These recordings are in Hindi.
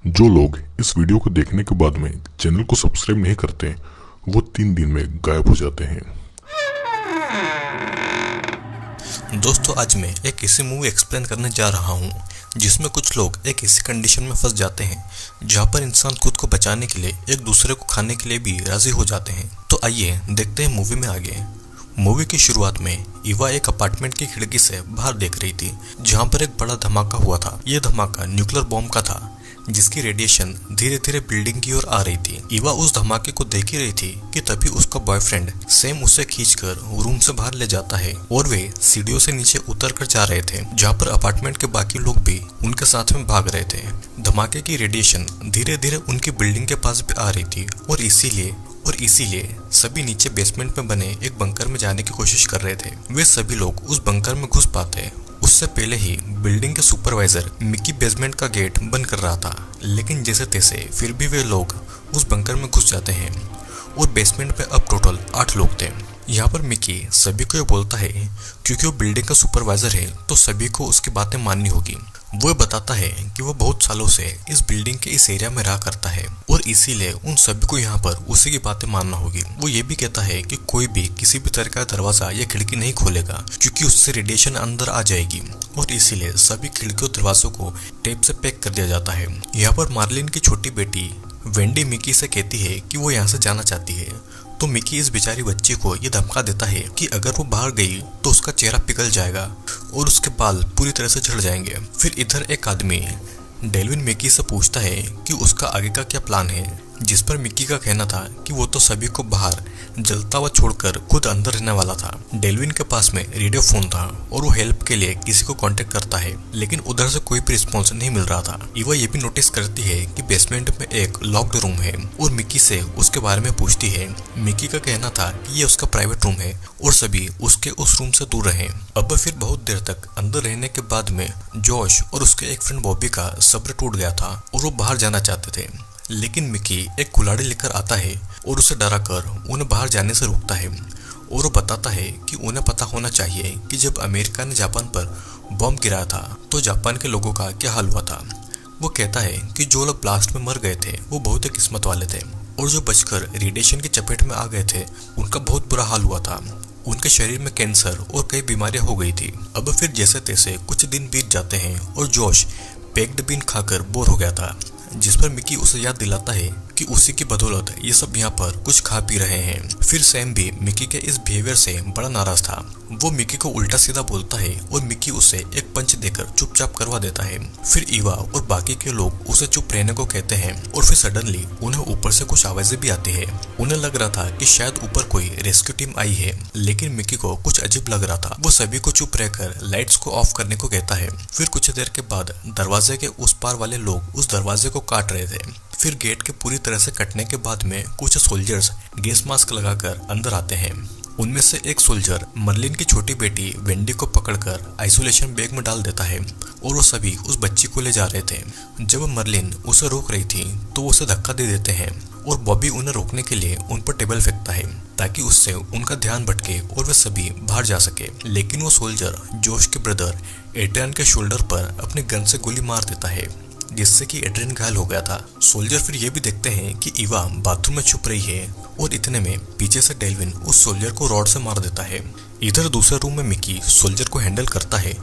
जो लोग इस वीडियो को देखने के बाद में चैनल को सब्सक्राइब नहीं करते वो 3 दिन में गायब हो जाते हैं। दोस्तों, आज मैं एक ऐसी मूवी एक्सप्लेन करने जा रहा हूँ जिसमें कुछ लोग एक ऐसी कंडीशन में फंस जाते हैं जहाँ पर इंसान खुद को बचाने के लिए एक दूसरे को खाने के लिए भी राजी हो जाते हैं। तो आइए देखते हैं मूवी में आगे। मूवी की शुरुआत में इवा एक अपार्टमेंट की खिड़की से बाहर देख रही थी जहाँ पर एक बड़ा धमाका हुआ था। यह धमाका न्यूक्लियर बॉम्ब का था जिसकी रेडिएशन धीरे धीरे बिल्डिंग की ओर आ रही थी। इवा उस धमाके को देख ही रही थी कि तभी उसका बॉयफ्रेंड सैम उसे खींचकर रूम से बाहर ले जाता है और वे सीढ़ियों से नीचे उतर कर जा रहे थे जहाँ पर अपार्टमेंट के बाकी लोग भी उनके साथ में भाग रहे थे। धमाके की रेडिएशन धीरे धीरे उनकी बिल्डिंग के पास भी आ रही थी और इसीलिए सभी नीचे बेसमेंट में बने एक बंकर में जाने की कोशिश कर रहे थे। वे सभी लोग उस बंकर में घुस पाते उससे पहले ही बिल्डिंग के सुपरवाइजर मिकी बेसमेंट का गेट बंद कर रहा था, लेकिन जैसे तैसे फिर भी वे लोग उस बंकर में घुस जाते हैं और बेसमेंट में अब टोटल 8 लोग थे। यहाँ पर मिकी सभी को ये बोलता है क्योंकि वो बिल्डिंग का सुपरवाइजर है तो सभी को उसकी बातें माननी होगी। वो बताता है कि वो बहुत सालों से इस बिल्डिंग के इस एरिया में रहा करता है और इसीलिए उन सभी को यहाँ पर उसी की बातें मानना होगी। वो ये भी कहता है कि कोई भी किसी भी तरह का दरवाजा या खिड़की नहीं खोलेगा क्योंकि उससे रेडिएशन अंदर आ जाएगी और इसीलिए सभी खिड़कियों दरवाजों को टेप से पैक कर दिया जाता है। यहाँ पर मार्लिन की छोटी बेटी वेंडी मिकी से कहती है कि वो यहाँ से जाना चाहती है तो मिकी इस बेचारी बच्ची को ये धमका देता है कि अगर वो बाहर गई तो उसका चेहरा पिघल जाएगा और उसके बाल पूरी तरह से झड़ जाएंगे। फिर इधर एक आदमी डेल्विन मिकी से पूछता है कि उसका आगे का क्या प्लान है, जिस पर मिकी का कहना था कि वो तो सभी को बाहर जलता हुआ छोड़कर खुद अंदर रहने वाला था। डेल्विन के पास में रेडियो फोन था और वो हेल्प के लिए किसी को कांटेक्ट करता है, लेकिन उधर से कोई भी रिस्पॉन्स नहीं मिल रहा था। इवा ये भी नोटिस करती है कि बेसमेंट में एक लॉक्ड रूम है और मिकी से उसके बारे में पूछती है। मिकी का कहना था कि ये उसका प्राइवेट रूम है और सभी उसके उस रूम से दूर रहे। अब फिर बहुत देर तक अंदर रहने के बाद में जॉश और उसके एक फ्रेंड बॉबी का सब्र टूट गया था और वो बाहर जाना चाहते थे, लेकिन मिकी एक कुल्हाड़ी लेकर आता है और उसे डराकर उन्हें बाहर जाने से रोकता है और वो बताता है कि उन्हें पता होना चाहिए कि जब अमेरिका ने जापान पर बॉम्ब गिराया था तो जापान के लोगों का क्या हाल हुआ था। वो कहता है कि जो लोग ब्लास्ट में मर गए थे वो बहुत ही किस्मत वाले थे और जो बचकर रेडिएशन की चपेट में आ गए थे उनका बहुत बुरा हाल हुआ था। उनके शरीर में कैंसर और कई बीमारियां हो गई थी। अब फिर जैसे तैसे कुछ दिन बीत जाते हैं और जॉश पैक्ड बीन खाकर बोर हो गया था, जिस पर मिकी उसे याद दिलाता है कि उसी की बदौलत ये सब यहाँ पर कुछ खा पी रहे हैं। फिर सैम भी मिकी के इस बिहेवियर से बड़ा नाराज था। वो मिकी को उल्टा सीधा बोलता है और मिकी उसे एक पंच देकर चुपचाप करवा देता है। फिर इवा और बाकी के लोग उसे चुप रहने को कहते हैं और फिर सडनली उन्हें ऊपर से कुछ आवाजें भी आती है। उन्हें लग रहा था कि शायद ऊपर कोई रेस्क्यू टीम आई है, लेकिन मिकी को कुछ अजीब लग रहा था। वो सभी को चुप रहकर लाइट्स को ऑफ करने को कहता है। फिर कुछ देर के बाद दरवाजे के उस पार वाले लोग उस दरवाजे को काट रहे थे। फिर गेट के पूरी तरह से कटने के बाद में कुछ सोल्जर्स गैस मास्क लगाकर अंदर आते हैं। उनमें से एक सोल्जर मर्लिन की छोटी बेटी वेंडी को पकड़कर आइसोलेशन बैग में डाल देता है और वो सभी उस बच्ची को ले जा रहे थे। जब मर्लिन उसे रोक रही थी तो वो उसे धक्का दे देते हैं और बॉबी उन्हें रोकने के लिए उन पर टेबल फेंकता है ताकि उससे उनका ध्यान भटके और वे सभी बाहर जा सके। लेकिन वो सोल्जर जोश के ब्रदर एड्रियन के शोल्डर पर अपने गन से गोली मार देता है, जिससे कि एड्रियन घायल हो गया था। सोल्जर फिर ये भी देखते हैं कि इवा बाथरूम में छुप रही है और इतने में पीछे से डेल्विन उस सोल्जर को रॉड से मार देता है। इधर दूसरे रूम में मिकी सोल्जर को हैंडल करता है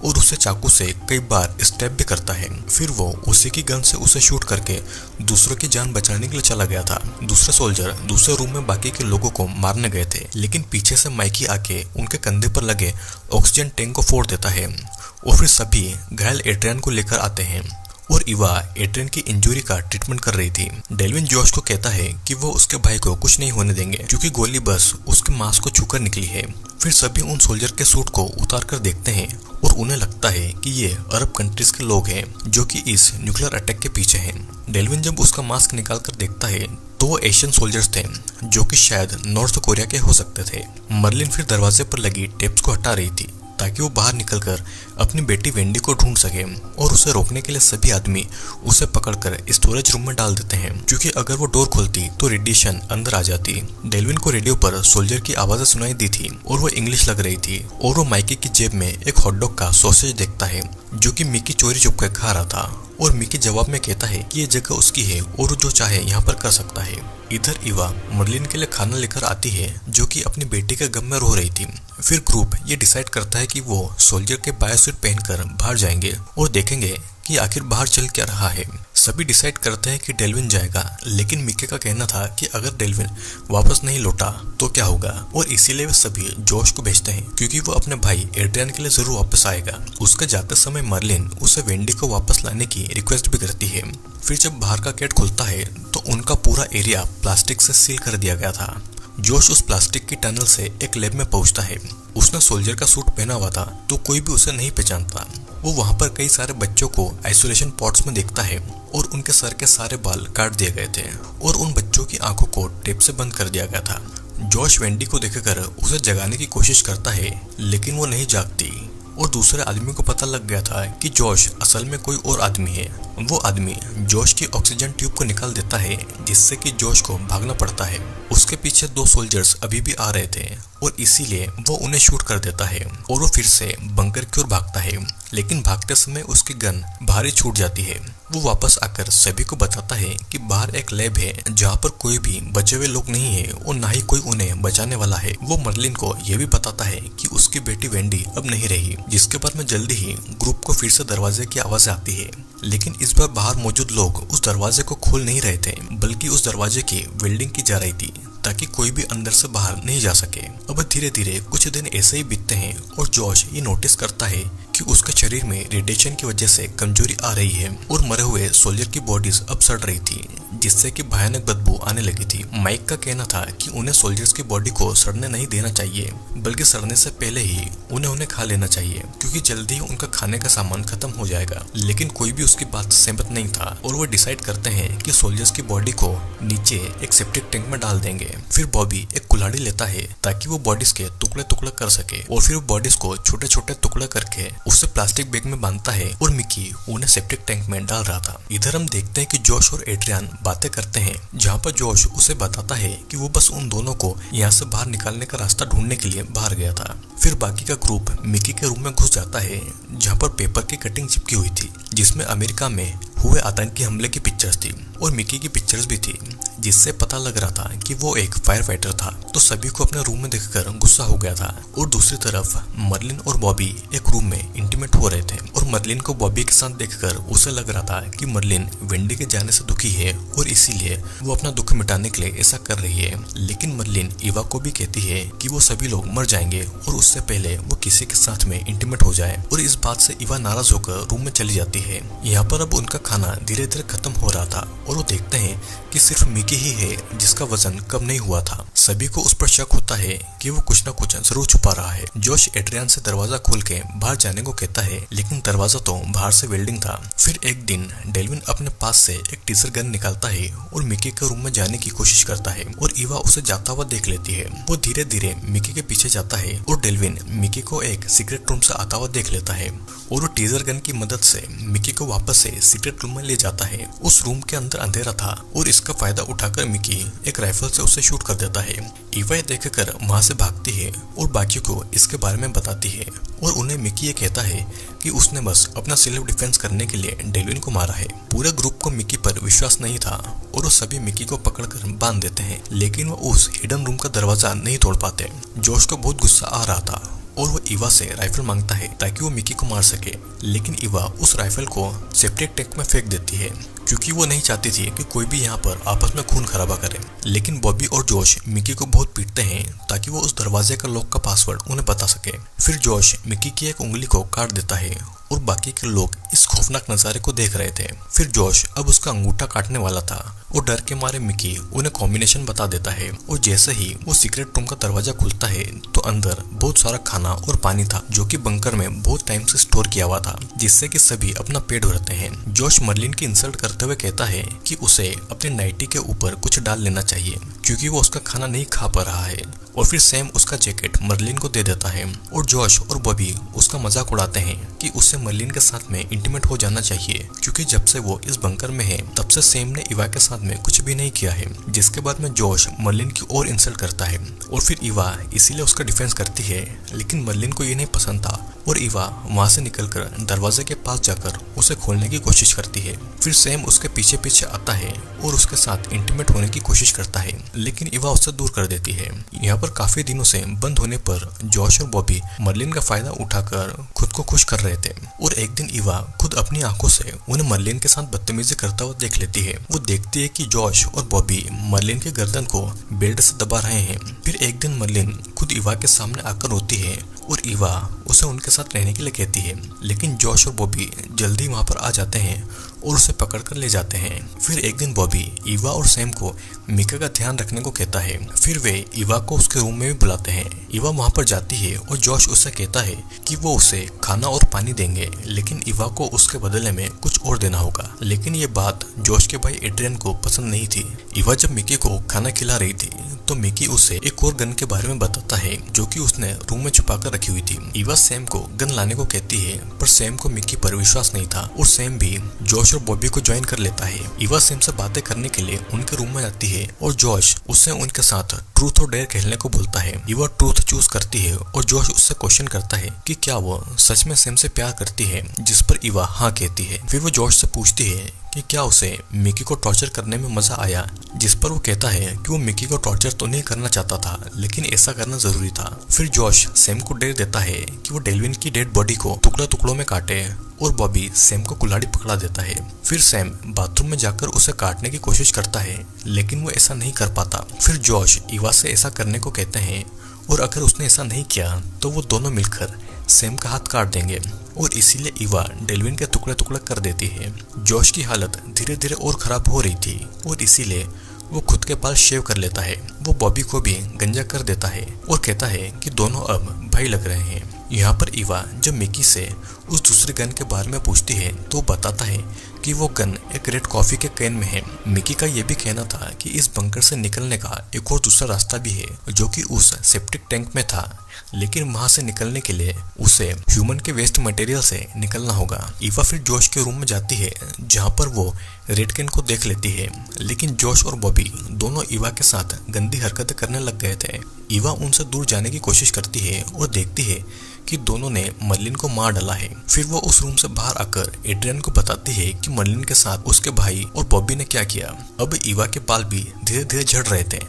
और उसे चाकू से कई बार स्टेप भी करता है। फिर वो उसी की गन से उसे शूट करके दूसरों की जान बचाने के लिए चला गया था। दूसरे सोल्जर दूसरे रूम में बाकी के लोगों को मारने गए थे, लेकिन पीछे से माइकी आके उनके कंधे पर लगे ऑक्सीजन टैंक को फोड़ देता है और फिर सभी घायल एड्रियन को लेकर आते हैं और इवा एड्रियन की इंजरी का ट्रीटमेंट कर रही थी। डेल्विन जॉश को कहता है कि वो उसके भाई को कुछ नहीं होने देंगे क्योंकि गोली बस उसके मांस को छूकर निकली है। फिर सभी उन सोल्जर के सूट को उतार कर देखते हैं और उन्हें लगता है कि ये अरब कंट्रीज के लोग हैं जो कि इस न्यूक्लियर अटैक के पीछे हैं। डेल्विन जब उसका मास्क निकाल कर देखता है तो वो एशियन सोल्जर्स थे जो कि शायद नॉर्थ कोरिया के हो सकते थे। मर्लिन फिर दरवाजे पर लगी टेप्स को हटा रही थी ताकि वो बाहर निकलकर अपनी बेटी वेंडी को ढूंढ सके और उसे रोकने के लिए सभी आदमी उसे पकड़कर स्टोरेज रूम में डाल देते हैं क्योंकि अगर वो डोर खोलती तो रेडिएशन अंदर आ जाती। डेल्विन को रेडियो पर सोल्जर की आवाजें सुनाई दी थी और वो इंग्लिश लग रही थी और वो माइकी की जेब में एक हॉटडॉग का सॉसेज देखता है जो कि मिकी चोरी छुप कर खा रहा था और मिकी जवाब में कहता है कि ये जगह उसकी है और जो चाहे यहाँ पर कर सकता है। इधर इवा मर्लिन के लिए खाना लेकर आती है, जो कि अपनी बेटी के गम में रो रही थी। फिर ग्रुप ये डिसाइड करता है कि वो सोल्जर के बायोसूट पहनकर बाहर जाएंगे और देखेंगे कि आखिर बाहर चल क्या रहा है। सभी डिसाइड करते हैं कि डेल्विन जाएगा, लेकिन मिकी का कहना था कि अगर डेल्विन वापस नहीं लौटा तो क्या होगा, और इसीलिए वे सभी जोश को भेजते हैं क्योंकि वो अपने भाई एड्रियन के लिए जरूर वापस आएगा। उसके जाते समय मर्लिन उसे वेंडी को वापस लाने की रिक्वेस्ट भी करती है। फिर जब बाहर का गेट खुलता है तो उनका पूरा एरिया प्लास्टिक से सील कर दिया गया था। जोश उस प्लास्टिक की टनल से एक लैब में पहुंचता है। उसने सोल्जर का सूट पहना हुआ था तो कोई भी उसे नहीं पहचानता। वो वहां पर कई सारे बच्चों को आइसोलेशन पॉट्स में देखता है और उनके सर के सारे बाल काट दिए गए थे और उन बच्चों की आंखों को टेप से बंद कर दिया गया था। जोश वेंडी को देखकर उसे जगाने की कोशिश करता है, लेकिन वो नहीं जागती और दूसरे आदमी को पता लग गया था कि जोश असल में कोई और आदमी है। वो आदमी जोश की ऑक्सीजन ट्यूब को निकाल देता है, जिससे कि जोश को भागना पड़ता है। उसके पीछे 2 सोल्जर्स अभी भी आ रहे थे और इसीलिए वो उन्हें शूट कर देता है और वो फिर से बंकर की ओर भागता है, लेकिन भागते समय उसकी गन बाहर ही छूट जाती है। वो वापस आकर सभी को बताता है कि बाहर एक लैब है जहाँ पर कोई भी बचे हुए लोग नहीं है और ना ही कोई उन्हें बचाने वाला है। वो मर्लिन को यह भी बताता है कि उसकी बेटी वेंडी अब नहीं रही, जिसके बाद में जल्दी ही ग्रुप को फिर से दरवाजे की आवाज आती है, लेकिन इस बार बाहर मौजूद लोग उस दरवाजे को खोल नहीं रहे थे, बल्कि उस दरवाजे की वेल्डिंग की जा रही थी ताकि कोई भी अंदर से बाहर नहीं जा सके। अब धीरे धीरे कुछ दिन ऐसे ही बीतते हैं और जोश ये नोटिस करता है कि उसके शरीर में रेडिएशन की वजह से कमजोरी आ रही है और मरे हुए सोल्जर की बॉडीज अब सड़ रही थी, जिससे कि भयानक बदबू आने लगी थी। माइक का कहना था कि उन्हें सोल्जर्स की बॉडी को सड़ने नहीं देना चाहिए, बल्कि सड़ने से पहले ही उन्हें खा लेना चाहिए क्योंकि जल्दी ही उनका खाने का सामान खत्म हो जाएगा। लेकिन कोई भी उसकी बात से सहमत नहीं था और वो डिसाइड करते हैं कि सोल्जर्स की बॉडी को नीचे एक सेप्टिक टैंक में डाल देंगे। फिर बॉबी एक कुल्हाड़ी लेता है ताकि वो बॉडीज के टुकड़े टुकड़े कर सके और फिर वो बॉडीज को छोटे छोटे टुकड़े करके उसे प्लास्टिक बैग में बांधता है और मिकी उन्हें सेप्टिक टैंक में डाल रहा था। इधर हम देखते हैं कि जोश और एड्रियन बातें करते हैं, जहाँ पर जोश उसे बताता है कि वो बस उन दोनों को यहाँ से बाहर निकालने का रास्ता ढूंढने के लिए बाहर गया था। फिर बाकी का ग्रुप मिकी के रूम में घुस जाता है, जहाँ पर पेपर की कटिंग चिपकी हुई थी जिसमें अमेरिका में हुए आतंकी हमले की पिक्चर्स थी और मिकी की पिक्चर्स भी थी, जिससे पता लग रहा था कि वो एक फायर फाइटर था। तो सभी को अपने रूम में देखकर गुस्सा हो गया था और दूसरी तरफ मर्लिन और बॉबी एक रूम में इंटीमेट हो रहे थे और मर्लिन को बॉबी के साथ देखकर उसे लग रहा था कि मर्लिन वेंडी के जाने से दुखी है और इसीलिए वो अपना दुख मिटाने के लिए ऐसा कर रही है। लेकिन मर्लिन इवा को भी कहती है कि वो सभी लोग मर जाएंगे और उससे पहले वो किसी के साथ में इंटीमेट हो जाए और इस बात से इवा नाराज होकर रूम में चली जाती है। यहाँ पर अब उनका खाना धीरे धीरे खत्म हो रहा था और वो देखते हैं कि सिर्फ मिकी ही है जिसका वजन कम नहीं हुआ था। सभी को उस पर शक होता है कि वो कुछ न कुछ जरूर छुपा रहा है। जोश एड्रियन से दरवाजा खोल के बाहर जाने को कहता है, लेकिन दरवाजा तो बाहर से वेल्डिंग था। फिर एक दिन डेल्विन अपने पास से एक टीजर गन निकालता है और मिकी के रूम में जाने की कोशिश करता है और इवा उसे जाता हुआ देख लेती है। वो धीरे धीरे मिकी के पीछे जाता है और डेल्विन मिकी को एक सीक्रेट रूम से आता हुआ देख लेता है और वो टीजर गन की मदद से मिकी को वापस से सीक्रेट रूम में ले जाता है। उस रूम के अंदर अंधेरा था और इसका फायदा उठाकर मिकी एक राइफल से उसे शूट कर देता है। इवा देखकर वहां से भागती है और बाकी को इसके बारे में बताती है और उन्हें मिकी ये कहता है कि उसने बस अपना सेल्फ डिफेंस करने के लिए डेल्विन को मारा है। पूरे ग्रुप को मिकी पर विश्वास नहीं था और वो सभी मिकी को पकड़कर बांध देते हैं, लेकिन वो उस हिडन रूम का दरवाजा नहीं तोड़ पाते। जोश को बहुत गुस्सा आ रहा था और वो इवा से राइफल मांगता है ताकि वो मिकी को मार सके, लेकिन इवा उस राइफल को सेप्टिक टैंक में फेंक देती है क्योंकि वो नहीं चाहती थी कि कोई भी यहाँ पर आपस में खून खराबा करे। लेकिन बॉबी और जोश मिकी को बहुत पीटते हैं ताकि वो उस दरवाजे का लॉक का पासवर्ड उन्हें बता सके। फिर जोश मिकी की एक उंगली को काट देता है और बाकी के लोग इस खौफनाक नजारे को देख रहे थे। फिर जोश अब उसका अंगूठा काटने वाला था और डर के मारे मिकी उन्हें कॉम्बिनेशन बता देता है और जैसे ही वो सीक्रेट रूम का दरवाजा खुलता है तो अंदर बहुत सारा खाना और पानी था जो कि बंकर में बहुत टाइम से स्टोर किया हुआ था, जिससे कि सभी अपना पेट भरते हैं। जोश मर्लिन की इंसल्ट करते हुए कहता है कि उसे अपने नाइटी के ऊपर कुछ डाल लेना चाहिए क्योंकि वो उसका खाना नहीं खा पा रहा है। और फिर सैम उसका जैकेट मर्लिन को दे देता है और जॉश और बॉबी उसका मजाक उड़ाते हैं कि उससे मर्लिन के साथ में इंटीमेट हो जाना चाहिए, क्योंकि जब से वो इस बंकर में है तब से सैम ने इवा के साथ में कुछ भी नहीं किया है। जिसके बाद में जॉश मर्लिन की और इंसल्ट करता है और फिर इवा इसीलिए उसका डिफेंस करती है, लेकिन मर्लिन को ये नहीं पसंद था और इवा वहां से निकलकर दरवाजे के पास जाकर उसे खोलने की कोशिश करती है। फिर सैम उसके पीछे पीछे आता है और उसके साथ इंटीमेट होने की कोशिश करता है, लेकिन इवा उससे दूर कर देती है। यहाँ पर काफी दिनों से बंद होने पर जॉश और बॉबी मर्लिन का फायदा उठाकर खुद को खुश कर रहे थे और एक दिन इवा खुद अपनी आंखों से उन्हें मर्लिन के साथ बदतमीजी करता हुआ देख लेती है। वो देखती है कि जॉश और बॉबी मर्लिन के गर्दन को बेल्ट से दबा रहे हैं। फिर एक दिन मर्लिन खुद इवा के सामने आकर रोती है और इवा उसे उनके साथ रहने के लिए कहती है, लेकिन जॉश और बॉबी जल्दी वहां पर आ जाते हैं और उसे पकड़कर ले जाते हैं। फिर एक दिन बॉबी इवा और सैम को मिका का ध्यान रखने को कहता है। फिर वे इवा को उसके रूम में भी बुलाते हैं। इवा वहां पर जाती है और जॉश उससे कहता है कि वो उसे खाना और पानी देंगे, लेकिन इवा को उसके बदले में कुछ और देना होगा। लेकिन ये बात जॉश के भाई एड्रियन को पसंद नहीं थी। इवा जब मिकी को खाना खिला रही थी तो मिकी उसे एक और गन के बारे में बताता है जो कि उसने रूम में छुपा कर रखी हुई थी। इवा सैम को गन लाने को कहती है, पर सैम को मिकी पर विश्वास नहीं था और सैम भी जॉश और बॉबी को ज्वाइन कर लेता है। इवा सैम से बातें करने के लिए उनके रूम में जाती है और जॉश उससे उनके साथ ट्रूथ और डेयर खेलने को बोलता है। इवा ट्रूथ चूज करती है और जॉश उससे क्वेश्चन करता है कि क्या वो सच में सैम से प्यार करती है, जिस पर इवा हाँ कहती है। फिर वो जॉश से पूछती है कि क्या उसे मिकी को टॉर्चर करने में मजा आया, जिस पर वो कहता है कि वो मिकी को टॉर्चर तो नहीं करना चाहता था, लेकिन ऐसा करना जरूरी था। फिर जॉश सैम को डेयर देता है कि वो डेल्विन की डेड बॉडी को टुकड़ों में काटे और बॉबी सैम को कुल्हाड़ी पकड़ा देता है। फिर सैम बाथरूम में जाकर उसे काटने की कोशिश करता है, लेकिन वो ऐसा नहीं कर पाता। फिर जॉश इवा से ऐसा करने को कहते हैं और अगर उसने ऐसा नहीं किया तो वो दोनों मिलकर सैम का हाथ काट देंगे और इसीलिए इवा डेल्विन के टुकड़े कर देती है। जॉश की हालत धीरे धीरे और खराब हो रही थी और इसीलिए वो खुद के बाल शेव कर लेता है। वो बॉबी को भी गंजा कर देता है और कहता है कि दोनों अब भाई लग रहे हैं। यहाँ पर इवा जब मिकी से उस दूसरे गन के बारे में पूछती है तो बताता है कि वो गन एक रेड कॉफी के कैन में है। मिकी का ये भी कहना था कि इस बंकर से निकलने का एक और दूसरा रास्ता भी है जो कि उस सेप्टिक टैंक में था, लेकिन वहां से निकलने के लिए उसे ह्यूमन के वेस्ट मटेरियल से निकलना होगा। इवा फिर जॉश के रूम में जाती है जहां पर वो रेड कैन को देख लेती है, लेकिन जॉश और बॉबी दोनों इवा के साथ गंदी हरकतें करने लग गए थे। इवा उनसे दूर जाने की कोशिश करती है और देखती है कि दोनों ने मर्लिन को मार डाला है। फिर वो उस रूम से बाहर आकर एड्रियन को बताती है कि मर्लिन के साथ उसके भाई और बॉबी ने क्या किया। अब इवा के बाल भी धीरे धीरे झड़ रहे थे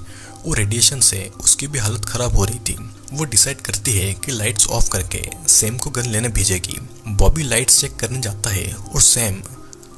और रेडिएशन से उसकी भी हालत खराब हो रही थी। वो डिसाइड करती है कि लाइट्स ऑफ करके सैम को गन लेने भेजेगी। बॉबी लाइट्स चेक करने जाता है और सैम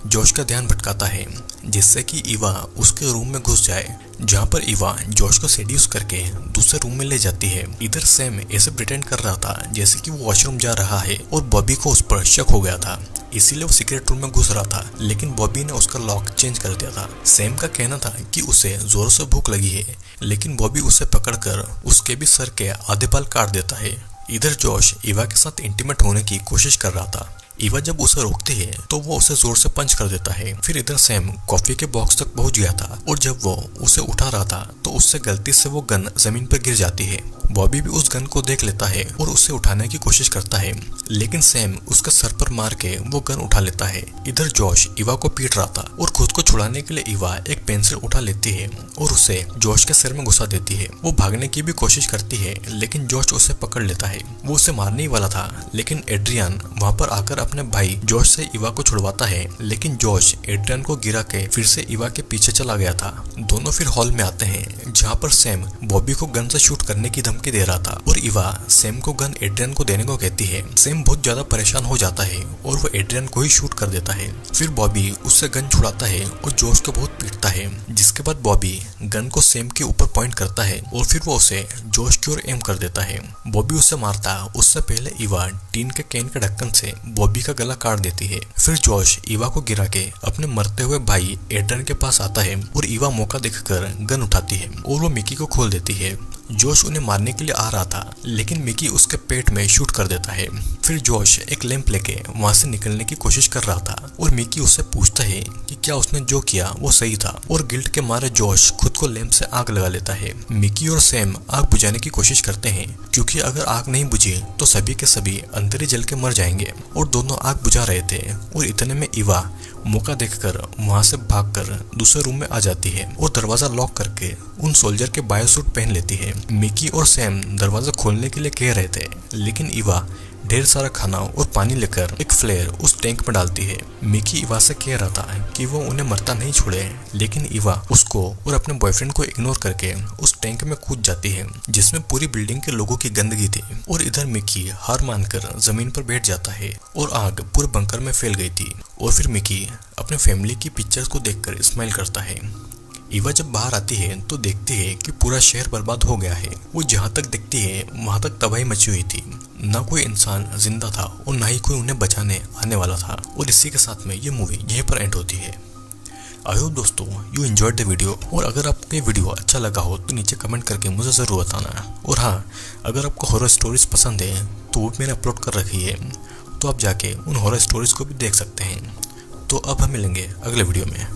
जॉश का ध्यान भटकाता है जिससे कि इवा उसके रूम में घुस जाए, जहाँ पर इवा जॉश को सेड्यूस करके दूसरे रूम में ले जाती है। इधर सैम ऐसे प्रिटेंड कर रहा था जैसे कि वो वॉशरूम जा रहा है और बॉबी को उस पर शक हो गया था, इसीलिए वो सीक्रेट रूम में घुस रहा था, लेकिन बॉबी ने उसका लॉक चेंज कर दिया था। सैम का कहना था कि उसे जोर से भूख लगी है, लेकिन बॉबी उसे पकड़कर उसके भी सर के आधे बाल काट देता है। इधर जॉश इवा के साथ इंटीमेट होने की कोशिश कर रहा था। इवा जब उसे रोकती है तो वो उसे जोर से पंच कर देता है। फिर इधर सैम कॉफी के बॉक्स तक पहुंच गया था और जब वो उसे उठा रहा था तो उससे गलती से वो गन जमीन पर गिर जाती है। बॉबी भी उस गन को देख लेता है और उसे उठाने की कोशिश करता है, लेकिन सैम उसके सर पर मार के वो गन उठा लेता है। इधर जॉश इवा को पीट रहा था और खुद को छुड़ाने के लिए इवा एक पेंसिल उठा लेती है और उसे जॉश के सिर में घुसा देती है। वो भागने की भी कोशिश करती है, लेकिन जॉश उसे पकड़ लेता है। वो उसे मारने ही वाला था, लेकिन एड्रियन वहां पर आकर अपने भाई जॉश से इवा को छुड़वाता है, लेकिन जॉश एड्रियन को गिरा के फिर से इवा के पीछे चला गया था। दोनों फिर हॉल में आते हैं जहाँ पर सैम बॉबी को गन से शूट करने की धमकी दे रहा था और इवा सैम को गन एड्रियन को देने को कहती है। सैम बहुत ज्यादा परेशान हो जाता है और वो एड्रियन को ही शूट कर देता है। फिर बॉबी उससे गन छुड़ाता है और जॉश को बहुत पीटता है, जिसके बाद बॉबी गन को सैम के ऊपर पॉइंट करता है और फिर वो उसे जॉश की ओर एम कर देता है। बॉबी उसे मारता उससे पहले इवा टीन के कैन के ढक्कन से बॉबी का गला काट देती है। फिर जॉश इवा को गिरा के अपने मरते हुए भाई एड्रियन के पास आता है और इवा मौका देखकर गन उठाती है और वो मिकी को खोल देती है। जोश उन्हें मारने के लिए आ रहा था, लेकिन मिकी उसके पेट में शूट कर देता है। फिर जोश एक लैंप लेके वहां से निकलने की कोशिश कर रहा था और मिकी उससे पूछता है कि क्या उसने जो किया वो सही था, और गिल्ट के मारे जोश खुद को लैंप से आग लगा लेता है। मिकी और सैम आग बुझाने की कोशिश करते हैं, क्योंकि अगर आग नहीं बुझी तो सभी के सभी अंदर ही जल के मर जाएंगे। और दोनों आग बुझा रहे थे और इतने में इवा मौका देखकर वहां से भागकर दूसरे रूम में आ जाती है और दरवाजा लॉक करके उन सोल्जर के बायोसूट पहन लेती है। मिकी और सैम दरवाजा खोलने के लिए कह रहे थे, लेकिन इवा ढेर सारा खाना और पानी लेकर एक फ्लेयर उस टैंक में डालती है। मिकी इवा से कह रहा था कि वो उन्हें मरता नहीं छोड़े, लेकिन इवा उसको और अपने बॉयफ्रेंड को इग्नोर करके उस टैंक में कूद जाती है, जिसमें पूरी बिल्डिंग के लोगों की गंदगी थी। और इधर मिकी हार मानकर जमीन पर बैठ जाता है और आग पूरे बंकर में फैल गई थी। और फिर मिकी अपने फैमिली की पिक्चर्स को देखकर स्माइल करता है। इवा जब बाहर आती है तो देखती है कि पूरा शहर बर्बाद हो गया है। वो जहाँ तक देखती है वहाँ तक तबाही मची हुई थी, ना कोई इंसान जिंदा था और ना ही कोई उन्हें बचाने आने वाला था। और इसी के साथ में ये मूवी यहीं पर एंड होती है। आई होप दोस्तों यू एंजॉयड द वीडियो, और अगर आपको ये वीडियो अच्छा लगा हो तो नीचे कमेंट करके मुझे ज़रूर बताना। और हाँ, अगर आपको हॉरर स्टोरीज पसंद है तो वो मैंने अपलोड कर रखी है, तो आप जाके उन हॉरर स्टोरीज को भी देख सकते हैं। तो अब हम मिलेंगे अगले वीडियो में।